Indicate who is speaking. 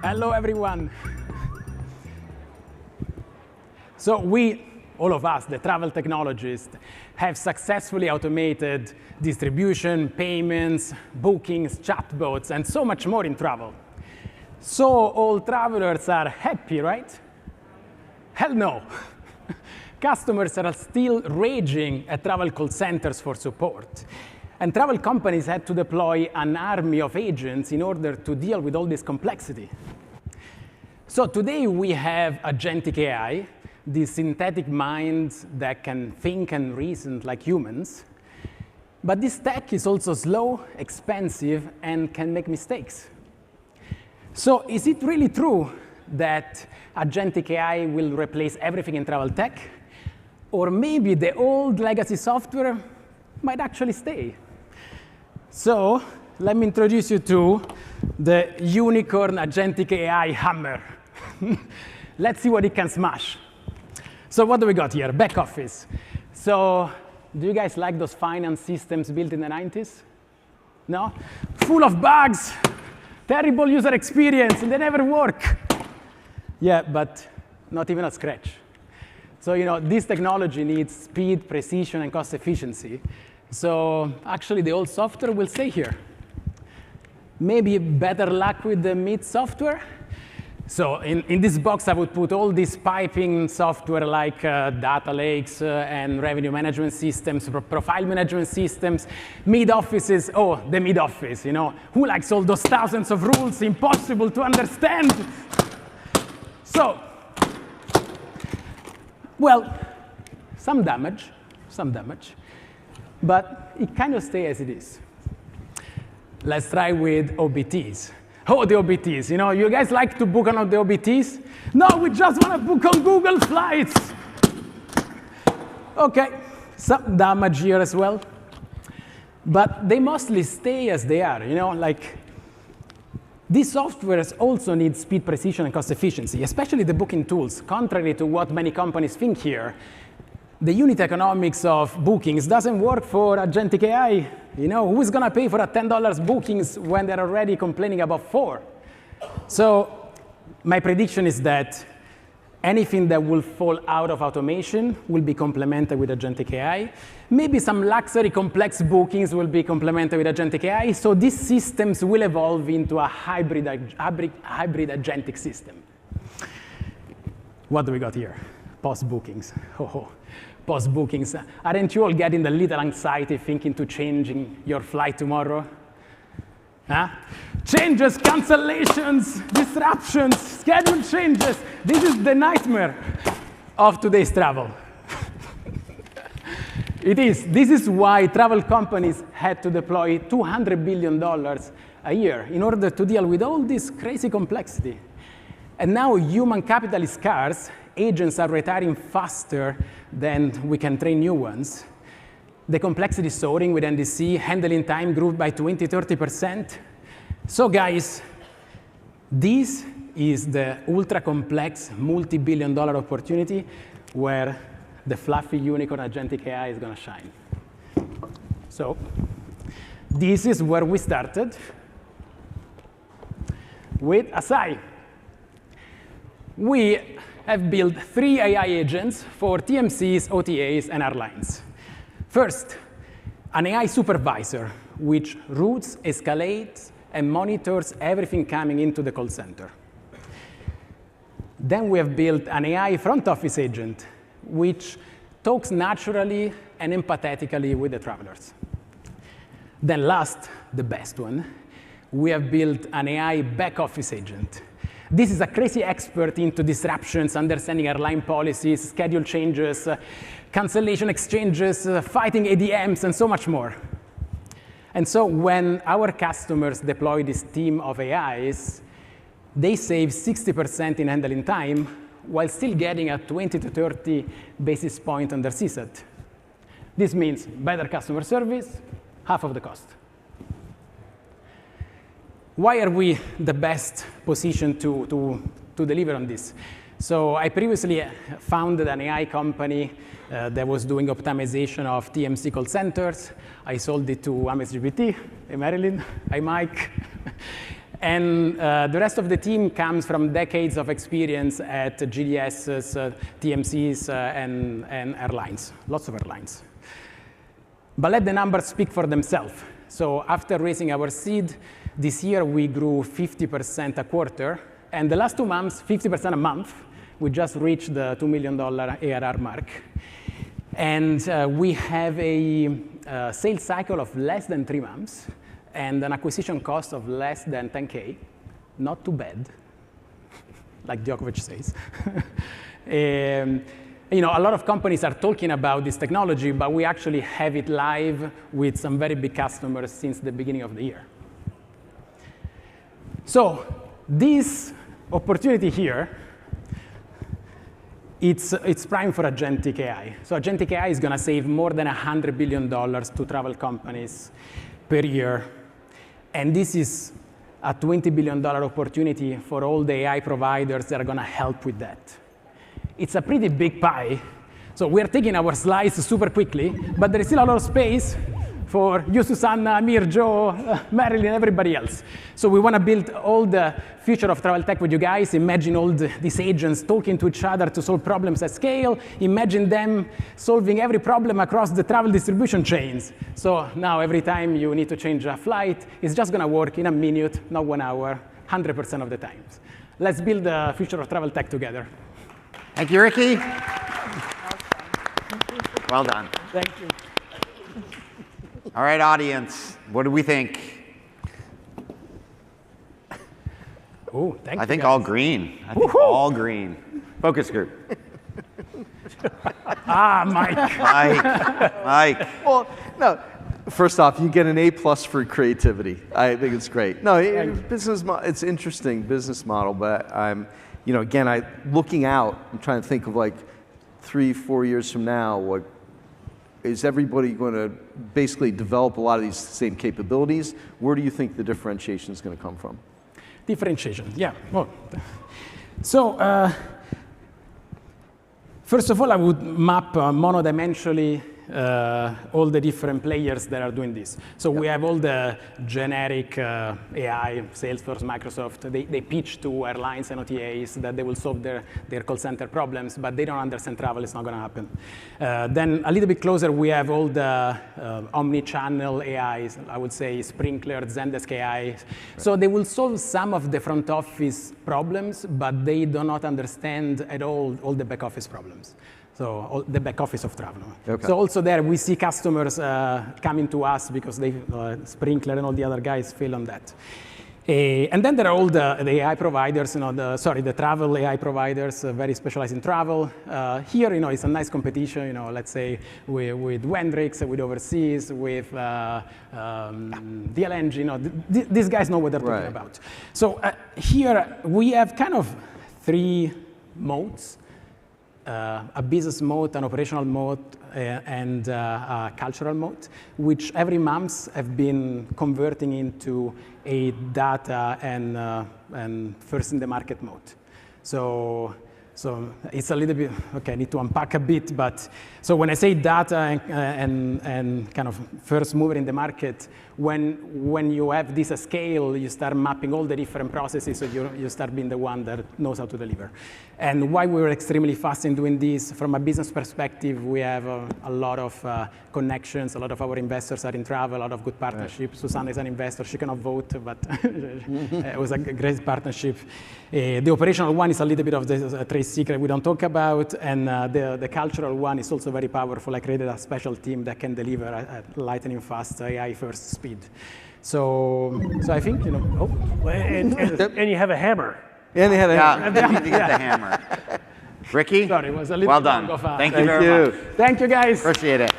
Speaker 1: Hello, everyone. So we, all of us, the travel technologists, have successfully automated distribution, payments, bookings, chatbots, and so much more in travel. So all travelers are happy, right? Hell no. Customers are still raging at travel call centers for support. And travel companies had to deploy an army of agents in order to deal with all this complexity. So today we have agentic AI, these synthetic minds that can think and reason like humans. But this tech is also slow, expensive, and can make mistakes. So is it really true that agentic AI will replace everything in travel tech? Or maybe the old legacy software might actually stay? So let me introduce you to the unicorn agentic AI hammer. Let's see what it can smash. So what do we got here? Back office. So do you guys like those finance systems built in the 90s? No? Full of bugs, terrible user experience, and they never work. Yeah, but not even a scratch. So this technology needs speed, precision, and cost efficiency. So actually, the old software will stay here. Maybe better luck with the mid software. So in this box, I would put all this piping software like data lakes and revenue management systems, profile management systems, mid-offices. Oh, the mid-office, Who likes all those thousands of rules, impossible to understand? So, well, some damage. But it kind of stays as it is. Let's try with OBTs. Oh, the OBTs. You guys like to book on the OBTs? No, we just want to book on Google Flights. OK, some damage here as well. But they mostly stay as they are. These softwares also need speed, precision, and cost efficiency, especially the booking tools. Contrary to what many companies think here, the unit economics of bookings doesn't work for agentic AI. Who is going to pay for a $10 bookings when they're already complaining about $4? So my prediction is that anything that will fall out of automation will be complemented with agentic AI. Maybe some luxury complex bookings will be complemented with agentic AI. So these systems will evolve into a hybrid agentic system. What do we got here? Post-bookings. Post-bookings. Aren't you all getting a little anxiety thinking to changing your flight tomorrow? Huh? Changes, cancellations, disruptions, schedule changes. This is the nightmare of today's travel. It is. This is why travel companies had to deploy $200 billion a year in order to deal with all this crazy complexity. And now human capital is scarce. Agents are retiring faster than we can train new ones. The complexity is soaring with NDC. Handling time grew by 20–30%. So guys, this is the ultra-complex, multi-billion-dollar opportunity where the fluffy unicorn agentic AI is going to shine. So this is where we started with Acai. We have built 3 AI agents for TMCs, OTAs, and airlines. First, an AI supervisor, which routes, escalates, and monitors everything coming into the call center. Then we have built an AI front office agent, which talks naturally and empathetically with the travelers. Then last, the best one, we have built an AI back office agent. This is a crazy expert into disruptions, understanding airline policies, schedule changes, cancellation exchanges, fighting ADMs, and so much more. And so when our customers deploy this team of AIs, they save 60% in handling time while still getting a 20 to 30 basis point on their CSAT. This means better customer service, half of the cost. Why are we the best positioned to deliver on this? So I previously founded an AI company that was doing optimization of TMC call centers. I sold it to Amex GPT. Hey, Marilyn. Hi, Mike. And the rest of the team comes from decades of experience at GDSs, TMCs, and airlines, lots of airlines. But let the numbers speak for themselves. So after raising our seed, this year we grew 50% a quarter. And the last 2 months, 50% a month, we just reached the $2 million ARR mark. And we have a sales cycle of less than 3 months and an acquisition cost of less than 10K. Not too bad, like Djokovic says. A lot of companies are talking about this technology, but we actually have it live with some very big customers since the beginning of the year. So this opportunity here, it's prime for agentic AI. So agentic AI is going to save more than $100 billion to travel companies per year. And this is a $20 billion opportunity for all the AI providers that are going to help with that. It's a pretty big pie. So we're taking our slice super quickly, but there is still a lot of space for you, Susanna, Amir, Joe, Marilyn, everybody else. So we want to build all the future of travel tech with you guys. Imagine all these agents talking to each other to solve problems at scale. Imagine them solving every problem across the travel distribution chains. So now every time you need to change a flight, it's just going to work in a minute, not 1 hour, 100% of the time. Let's build the future of travel tech together.
Speaker 2: Thank you, Ricky. Well done.
Speaker 1: Thank you.
Speaker 2: All right, audience, what do we think?
Speaker 1: Oh, thank you.
Speaker 2: I think
Speaker 1: guys.
Speaker 2: all green. I think all green. Focus group.
Speaker 1: Mike.
Speaker 2: Mike.
Speaker 3: Well, no. First off, you get an A+ for creativity. I think it's great. No, it's interesting business model, but again, looking out, I'm trying to think of like 3-4 years from now, is everybody going to basically develop a lot of these same capabilities? Where do you think the differentiation is going to come from?
Speaker 1: Differentiation, yeah. Well, so first of all, I would map monodimensionally all the different players that are doing this. So we have all the generic AI, Salesforce, Microsoft. They pitch to airlines and OTAs that they will solve their call center problems, but they don't understand travel. It's not going to happen. Then a little bit closer, we have all the omni-channel AIs. I would say Sprinklr, Zendesk AI. Right. So they will solve some of the front office problems, but they do not understand at all the back office problems. So the back office of travel. Okay. So also there, we see customers coming to us because they Sprinklr and all the other guys fail on that. And then there are all the AI providers, the travel AI providers, very specialized in travel. Here, it's a nice competition, let's say with Wendrix, with Overseas, with DLNG, these guys know what they're talking about. So here we have kind of 3 modes. A business mode, an operational mode, and a cultural mode, which every month have been converting into a data and first in the market mode. So it's a little bit, okay, I need to unpack a bit, but so when I say data and kind of first mover in the market, when you have this scale, you start mapping all the different processes, so you start being the one that knows how to deliver. And why we were extremely fast in doing this, from a business perspective, we have a lot of connections, a lot of our investors are in travel, a lot of good partnerships. Right. Susanna is an investor, she cannot vote, but it was a great partnership. The operational one is a little bit of the trade secret we don't talk about, and the cultural one is also very powerful. I created a special team that can deliver at lightning fast AI first speed. So I think,
Speaker 4: and you have a hammer.
Speaker 3: And they had a hammer.
Speaker 2: Yeah, you need to get the hammer. Ricky,
Speaker 1: sorry, it was a little
Speaker 2: well done. Thank you very much.
Speaker 1: Thank you, guys.
Speaker 2: Appreciate it.